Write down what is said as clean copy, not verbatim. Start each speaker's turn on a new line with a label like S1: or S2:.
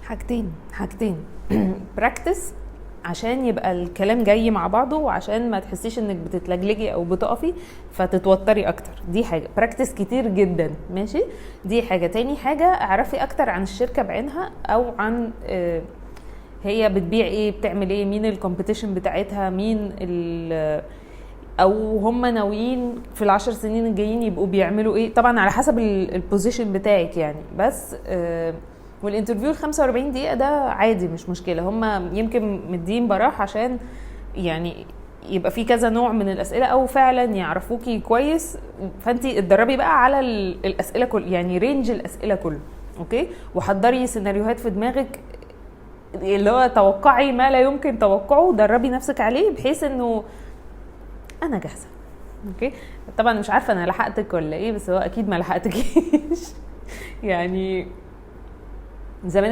S1: حاجتين براكتس عشان يبقى الكلام جاي مع بعضه، وعشان ما تحسيش انك بتتلجلجي او بتقفي فتتوتري اكتر. دي حاجه، براكتس كتير جدا، ماشي. دي حاجه. تاني حاجه، اعرفي اكتر عن الشركه بعينها، او عن هي بتبيع ايه، بتعمل ايه، مين الكومبيتيشن بتاعتها، مين او هم ناويين في ال10 سنين الجايين يبقوا بيعملوا ايه، طبعا على حسب البوزيشن بتاعك يعني. بس والانترفيو 45 دقيقه ده عادي، مش مشكله. هم يمكن مدين براح عشان يعني يبقى في كذا نوع من الاسئله، او فعلا يعرفوكي كويس، فانتي اتدربي بقى على الاسئله كل، يعني رينج الاسئله كله، اوكي. وحضري سيناريوهات في دماغك، اللي هو توقعي ما لا يمكن توقعه، دربي نفسك عليه بحيث انه انا جاهزه، اوكي. طبعا مش عارفه انا لحقتك ولا ايه، بس هو اكيد ما لحقتكيش يعني زمان